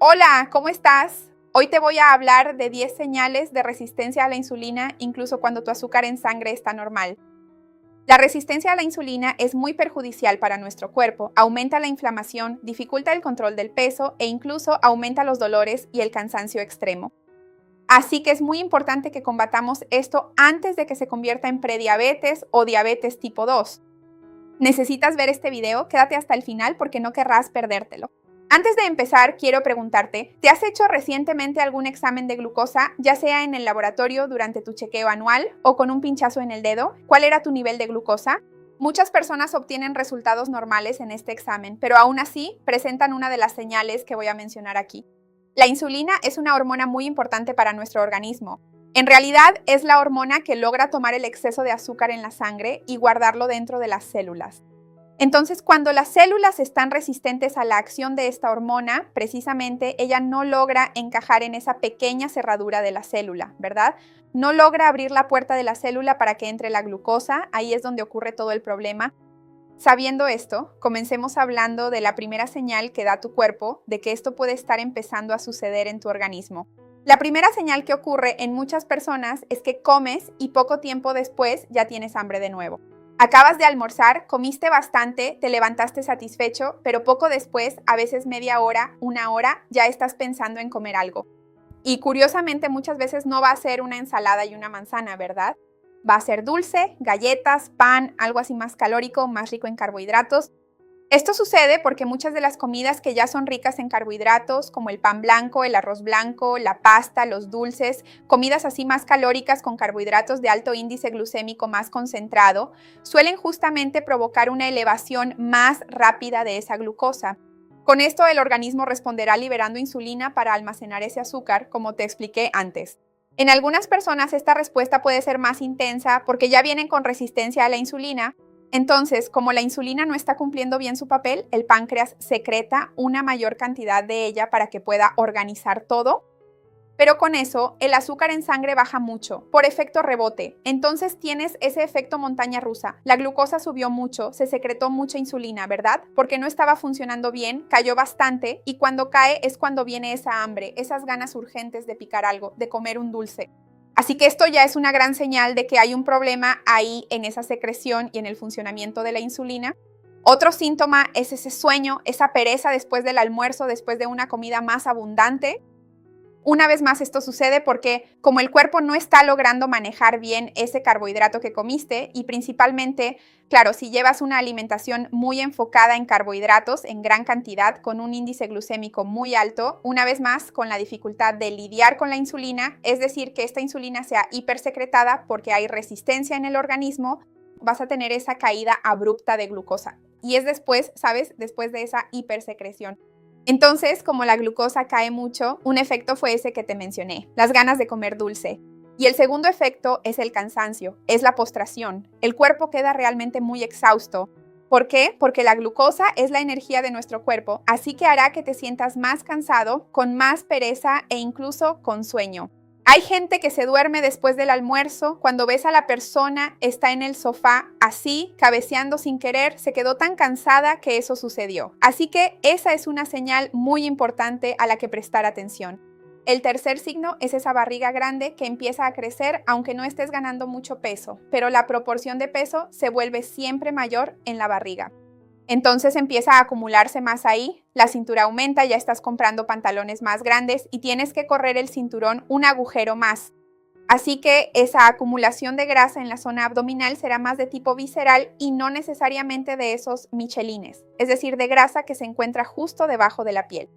Hola, ¿cómo estás? Hoy te voy a hablar de 10 señales de resistencia a la insulina, incluso cuando tu azúcar en sangre está normal. La resistencia a la insulina es muy perjudicial para nuestro cuerpo, aumenta la inflamación, dificulta el control del peso e incluso aumenta los dolores y el cansancio extremo. Así que es muy importante que combatamos esto antes de que se convierta en prediabetes o diabetes tipo 2. ¿Necesitas ver este video? Quédate hasta el final porque no querrás perdértelo. Antes de empezar, quiero preguntarte, ¿te has hecho recientemente algún examen de glucosa, ya sea en el laboratorio durante tu chequeo anual o con un pinchazo en el dedo? ¿Cuál era tu nivel de glucosa? Muchas personas obtienen resultados normales en este examen, pero aún así presentan una de las señales que voy a mencionar aquí. La insulina es una hormona muy importante para nuestro organismo. En realidad, es la hormona que logra tomar el exceso de azúcar en la sangre y guardarlo dentro de las células. Entonces, cuando las células están resistentes a la acción de esta hormona, precisamente ella no logra encajar en esa pequeña cerradura de la célula, ¿verdad? No logra abrir la puerta de la célula para que entre la glucosa, ahí es donde ocurre todo el problema. Sabiendo esto, comencemos hablando de la primera señal que da tu cuerpo de que esto puede estar empezando a suceder en tu organismo. La primera señal que ocurre en muchas personas es que comes y poco tiempo después ya tienes hambre de nuevo. Acabas de almorzar, comiste bastante, te levantaste satisfecho, pero poco después, a veces media hora, una hora, ya estás pensando en comer algo. Y curiosamente muchas veces no va a ser una ensalada y una manzana, ¿verdad? Va a ser dulce, galletas, pan, algo así más calórico, más rico en carbohidratos. Esto sucede porque muchas de las comidas que ya son ricas en carbohidratos, como el pan blanco, el arroz blanco, la pasta, los dulces, comidas así más calóricas con carbohidratos de alto índice glucémico más concentrado, suelen justamente provocar una elevación más rápida de esa glucosa. Con esto el organismo responderá liberando insulina para almacenar ese azúcar, como te expliqué antes. En algunas personas esta respuesta puede ser más intensa porque ya vienen con resistencia a la insulina. Entonces, como la insulina no está cumpliendo bien su papel, el páncreas secreta una mayor cantidad de ella para que pueda organizar todo. Pero con eso, el azúcar en sangre baja mucho, por efecto rebote. Entonces tienes ese efecto montaña rusa. La glucosa subió mucho, se secretó mucha insulina, ¿verdad? Porque no estaba funcionando bien, cayó bastante y cuando cae es cuando viene esa hambre, esas ganas urgentes de picar algo, de comer un dulce. Así que esto ya es una gran señal de que hay un problema ahí en esa secreción y en el funcionamiento de la insulina. Otro síntoma es ese sueño, esa pereza después del almuerzo, después de una comida más abundante. Una vez más esto sucede porque como el cuerpo no está logrando manejar bien ese carbohidrato que comiste y principalmente, claro, si llevas una alimentación muy enfocada en carbohidratos en gran cantidad con un índice glucémico muy alto, una vez más con la dificultad de lidiar con la insulina, es decir, que esta insulina sea hipersecretada porque hay resistencia en el organismo, vas a tener esa caída abrupta de glucosa. Y es después, ¿sabes? Después de esa hipersecreción. Entonces, como la glucosa cae mucho, un efecto fue ese que te mencioné, las ganas de comer dulce. Y el segundo efecto es el cansancio, es la postración. El cuerpo queda realmente muy exhausto. ¿Por qué? Porque la glucosa es la energía de nuestro cuerpo, así que hará que te sientas más cansado, con más pereza e incluso con sueño. Hay gente que se duerme después del almuerzo, cuando ves a la persona, está en el sofá así, cabeceando sin querer, se quedó tan cansada que eso sucedió. Así que esa es una señal muy importante a la que prestar atención. El tercer signo es esa barriga grande que empieza a crecer aunque no estés ganando mucho peso, pero la proporción de peso se vuelve siempre mayor en la barriga. Entonces empieza a acumularse más ahí, la cintura aumenta, ya estás comprando pantalones más grandes y tienes que correr el cinturón un agujero más. Así que esa acumulación de grasa en la zona abdominal será más de tipo visceral y no necesariamente de esos michelines, es decir, de grasa que se encuentra justo debajo de la piel.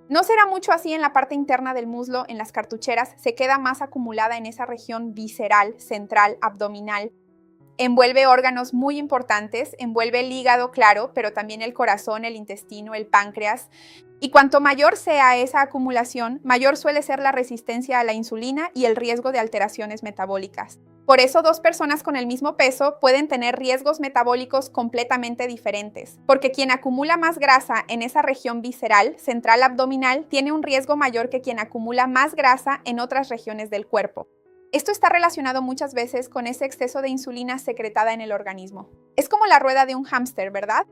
No será mucho así en la parte interna del muslo, en las cartucheras, se queda más acumulada en esa región visceral, central, abdominal. Envuelve órganos muy importantes, envuelve el hígado, claro, pero también el corazón, el intestino, el páncreas. Y cuanto mayor sea esa acumulación, mayor suele ser la resistencia a la insulina y el riesgo de alteraciones metabólicas. Por eso, dos personas con el mismo peso pueden tener riesgos metabólicos completamente diferentes, porque quien acumula más grasa en esa región visceral, central abdominal, tiene un riesgo mayor que quien acumula más grasa en otras regiones del cuerpo. Esto está relacionado muchas veces con ese exceso de insulina secretada en el organismo. Es como la rueda de un hámster, ¿verdad?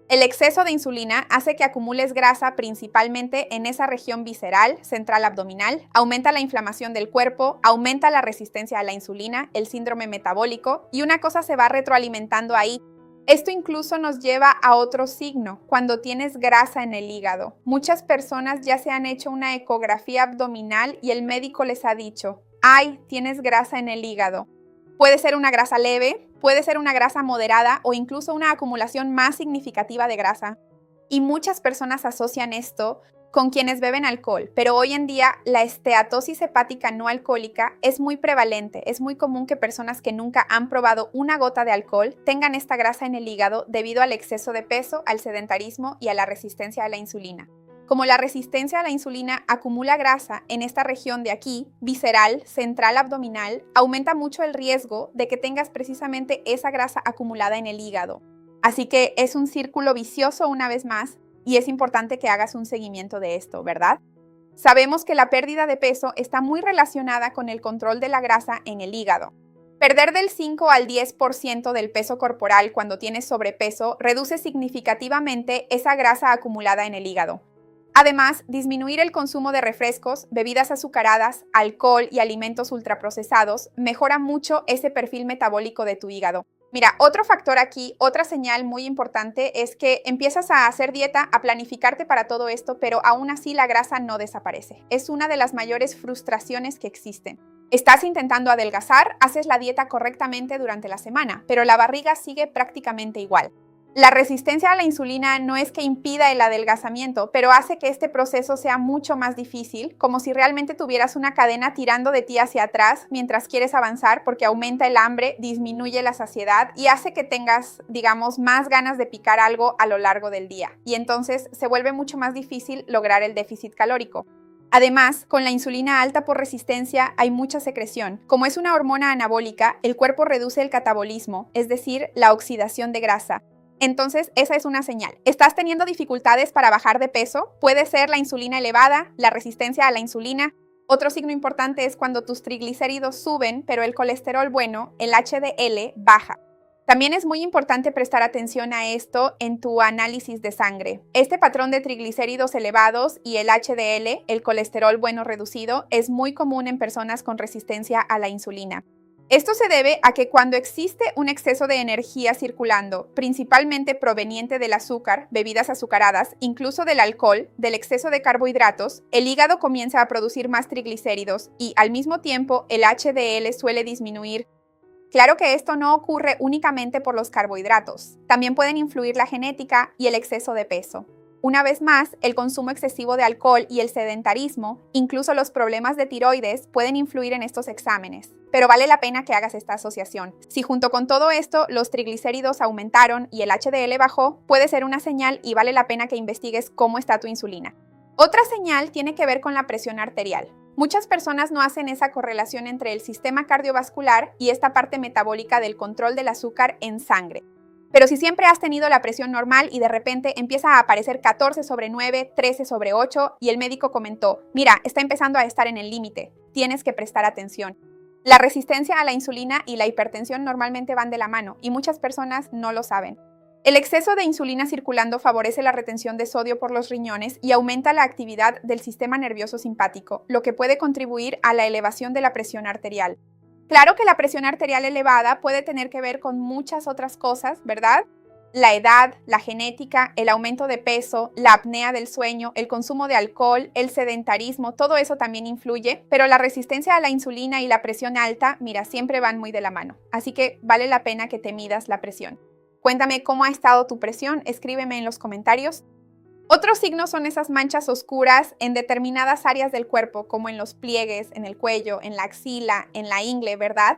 El exceso de insulina hace que acumules grasa principalmente en esa región visceral, central abdominal, aumenta la inflamación del cuerpo, aumenta la resistencia a la insulina, el síndrome metabólico, y una cosa se va retroalimentando ahí. Esto incluso nos lleva a otro signo, cuando tienes grasa en el hígado. Muchas personas ya se han hecho una ecografía abdominal y el médico les ha dicho, ¡ay, tienes grasa en el hígado! Puede ser una grasa leve, puede ser una grasa moderada o incluso una acumulación más significativa de grasa. Y muchas personas asocian esto con quienes beben alcohol, pero hoy en día la esteatosis hepática no alcohólica es muy prevalente. Es muy común que personas que nunca han probado una gota de alcohol tengan esta grasa en el hígado debido al exceso de peso, al sedentarismo y a la resistencia a la insulina. Como la resistencia a la insulina acumula grasa en esta región de aquí, visceral, central abdominal, aumenta mucho el riesgo de que tengas precisamente esa grasa acumulada en el hígado. Así que es un círculo vicioso una vez más y es importante que hagas un seguimiento de esto, ¿verdad? Sabemos que la pérdida de peso está muy relacionada con el control de la grasa en el hígado. Perder del 5 al 10% del peso corporal cuando tienes sobrepeso reduce significativamente esa grasa acumulada en el hígado. Además, disminuir el consumo de refrescos, bebidas azucaradas, alcohol y alimentos ultraprocesados mejora mucho ese perfil metabólico de tu hígado. Mira, otro factor aquí, otra señal muy importante es que empiezas a hacer dieta, a planificarte para todo esto, pero aún así la grasa no desaparece. Es una de las mayores frustraciones que existen. Estás intentando adelgazar, haces la dieta correctamente durante la semana, pero la barriga sigue prácticamente igual. La resistencia a la insulina no es que impida el adelgazamiento, pero hace que este proceso sea mucho más difícil, como si realmente tuvieras una cadena tirando de ti hacia atrás mientras quieres avanzar, porque aumenta el hambre, disminuye la saciedad y hace que tengas, digamos, más ganas de picar algo a lo largo del día. Y entonces se vuelve mucho más difícil lograr el déficit calórico. Además, con la insulina alta por resistencia hay mucha secreción. Como es una hormona anabólica, el cuerpo reduce el catabolismo, es decir, la oxidación de grasa. Entonces, esa es una señal. ¿Estás teniendo dificultades para bajar de peso? Puede ser la insulina elevada, la resistencia a la insulina. Otro signo importante es cuando tus triglicéridos suben, pero el colesterol bueno, el HDL, baja. También es muy importante prestar atención a esto en tu análisis de sangre. Este patrón de triglicéridos elevados y el HDL, el colesterol bueno reducido, es muy común en personas con resistencia a la insulina. Esto se debe a que cuando existe un exceso de energía circulando, principalmente proveniente del azúcar, bebidas azucaradas, incluso del alcohol, del exceso de carbohidratos, el hígado comienza a producir más triglicéridos y, al mismo tiempo, el HDL suele disminuir. Claro que esto no ocurre únicamente por los carbohidratos. También pueden influir la genética y el exceso de peso. Una vez más, el consumo excesivo de alcohol y el sedentarismo, incluso los problemas de tiroides, pueden influir en estos exámenes. Pero vale la pena que hagas esta asociación. Si junto con todo esto los triglicéridos aumentaron y el HDL bajó, puede ser una señal y vale la pena que investigues cómo está tu insulina. Otra señal tiene que ver con la presión arterial. Muchas personas no hacen esa correlación entre el sistema cardiovascular y esta parte metabólica del control del azúcar en sangre. Pero si siempre has tenido la presión normal y de repente empieza a aparecer 14/9, 13/8 y el médico comentó, mira, está empezando a estar en el límite, tienes que prestar atención. La resistencia a la insulina y la hipertensión normalmente van de la mano y muchas personas no lo saben. El exceso de insulina circulando favorece la retención de sodio por los riñones y aumenta la actividad del sistema nervioso simpático, lo que puede contribuir a la elevación de la presión arterial. Claro que la presión arterial elevada puede tener que ver con muchas otras cosas, ¿verdad? La edad, la genética, el aumento de peso, la apnea del sueño, el consumo de alcohol, el sedentarismo, todo eso también influye, pero la resistencia a la insulina y la presión alta, mira, siempre van muy de la mano. Así que vale la pena que te midas la presión. Cuéntame cómo ha estado tu presión, escríbeme en los comentarios. Otros signos son esas manchas oscuras en determinadas áreas del cuerpo, como en los pliegues, en el cuello, en la axila, en la ingle, ¿verdad?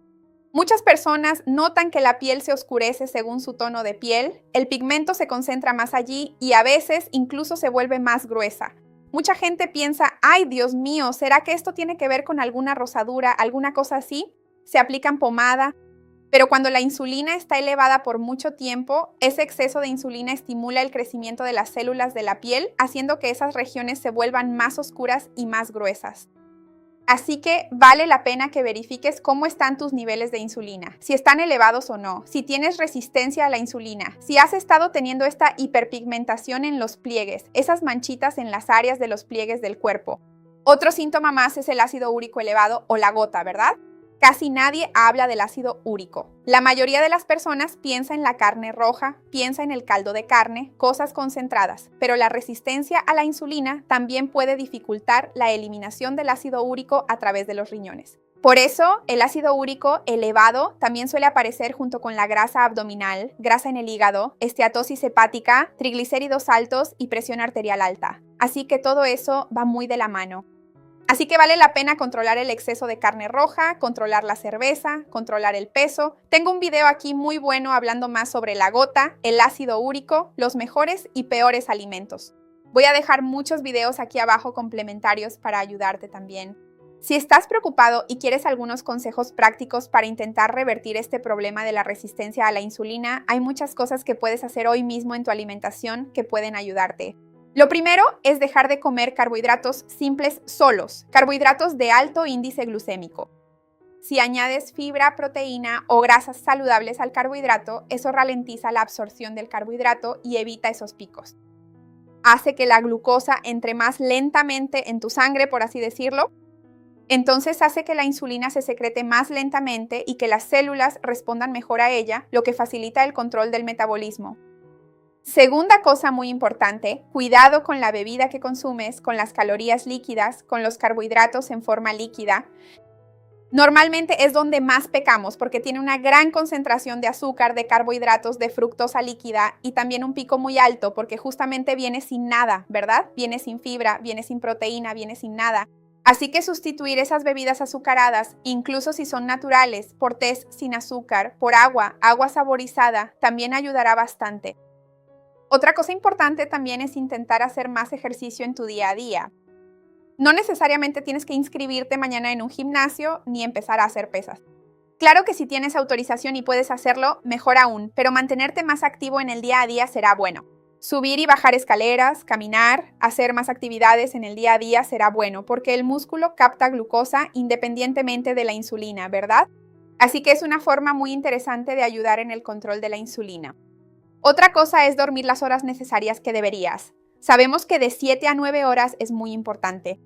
Muchas personas notan que la piel se oscurece según su tono de piel, el pigmento se concentra más allí y a veces incluso se vuelve más gruesa. Mucha gente piensa, ¡ay, Dios mío! ¿Será que esto tiene que ver con alguna rosadura, alguna cosa así? Se aplican pomada. Pero cuando la insulina está elevada por mucho tiempo, ese exceso de insulina estimula el crecimiento de las células de la piel, haciendo que esas regiones se vuelvan más oscuras y más gruesas. Así que vale la pena que verifiques cómo están tus niveles de insulina, si están elevados o no, si tienes resistencia a la insulina, si has estado teniendo esta hiperpigmentación en los pliegues, esas manchitas en las áreas de los pliegues del cuerpo. Otro síntoma más es el ácido úrico elevado o la gota, ¿verdad? Casi nadie habla del ácido úrico. La mayoría de las personas piensa en la carne roja, piensa en el caldo de carne, cosas concentradas, pero la resistencia a la insulina también puede dificultar la eliminación del ácido úrico a través de los riñones. Por eso, el ácido úrico elevado también suele aparecer junto con la grasa abdominal, grasa en el hígado, esteatosis hepática, triglicéridos altos y presión arterial alta. Así que todo eso va muy de la mano. Así que vale la pena controlar el exceso de carne roja, controlar la cerveza, controlar el peso. Tengo un video aquí muy bueno hablando más sobre la gota, el ácido úrico, los mejores y peores alimentos. Voy a dejar muchos videos aquí abajo complementarios para ayudarte también. Si estás preocupado y quieres algunos consejos prácticos para intentar revertir este problema de la resistencia a la insulina, hay muchas cosas que puedes hacer hoy mismo en tu alimentación que pueden ayudarte. Lo primero es dejar de comer carbohidratos simples solos, carbohidratos de alto índice glucémico. Si añades fibra, proteína o grasas saludables al carbohidrato, eso ralentiza la absorción del carbohidrato y evita esos picos. Hace que la glucosa entre más lentamente en tu sangre, por así decirlo. Entonces hace que la insulina se secrete más lentamente y que las células respondan mejor a ella, lo que facilita el control del metabolismo. Segunda cosa muy importante, cuidado con la bebida que consumes, con las calorías líquidas, con los carbohidratos en forma líquida. Normalmente es donde más pecamos porque tiene una gran concentración de azúcar, de carbohidratos, de fructosa líquida y también un pico muy alto porque justamente viene sin nada, ¿verdad? Viene sin fibra, viene sin proteína, viene sin nada. Así que sustituir esas bebidas azucaradas, incluso si son naturales, por tés sin azúcar, por agua saborizada, también ayudará bastante. Otra cosa importante también es intentar hacer más ejercicio en tu día a día. No necesariamente tienes que inscribirte mañana en un gimnasio ni empezar a hacer pesas. Claro que si tienes autorización y puedes hacerlo, mejor aún, pero mantenerte más activo en el día a día será bueno. Subir y bajar escaleras, caminar, hacer más actividades en el día a día será bueno, porque el músculo capta glucosa independientemente de la insulina, ¿verdad? Así que es una forma muy interesante de ayudar en el control de la insulina. Otra cosa es dormir las horas necesarias que deberías. Sabemos que de 7 a 9 horas es muy importante.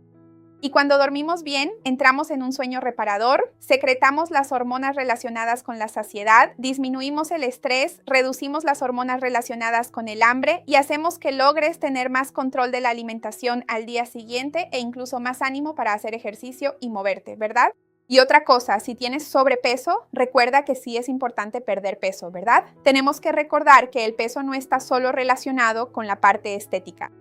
Y cuando dormimos bien, entramos en un sueño reparador, secretamos las hormonas relacionadas con la saciedad, disminuimos el estrés, reducimos las hormonas relacionadas con el hambre y hacemos que logres tener más control de la alimentación al día siguiente e incluso más ánimo para hacer ejercicio y moverte, ¿verdad? Y otra cosa, si tienes sobrepeso, recuerda que sí es importante perder peso, ¿verdad? Tenemos que recordar que el peso no está solo relacionado con la parte estética.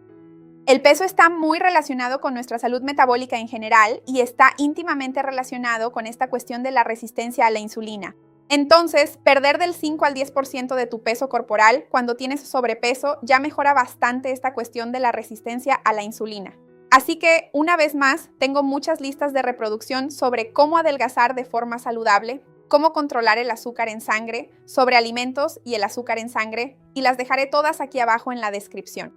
El peso está muy relacionado con nuestra salud metabólica en general y está íntimamente relacionado con esta cuestión de la resistencia a la insulina. Entonces, perder del 5 al 10% de tu peso corporal cuando tienes sobrepeso ya mejora bastante esta cuestión de la resistencia a la insulina. Así que, una vez más, tengo muchas listas de reproducción sobre cómo adelgazar de forma saludable, cómo controlar el azúcar en sangre, sobre alimentos y el azúcar en sangre, y las dejaré todas aquí abajo en la descripción.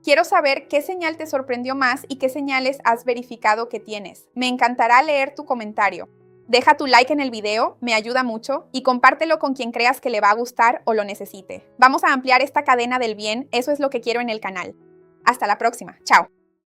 Quiero saber qué señal te sorprendió más y qué señales has verificado que tienes. Me encantará leer tu comentario. Deja tu like en el video, me ayuda mucho, y compártelo con quien creas que le va a gustar o lo necesite. Vamos a ampliar esta cadena del bien, eso es lo que quiero en el canal. Hasta la próxima, chao.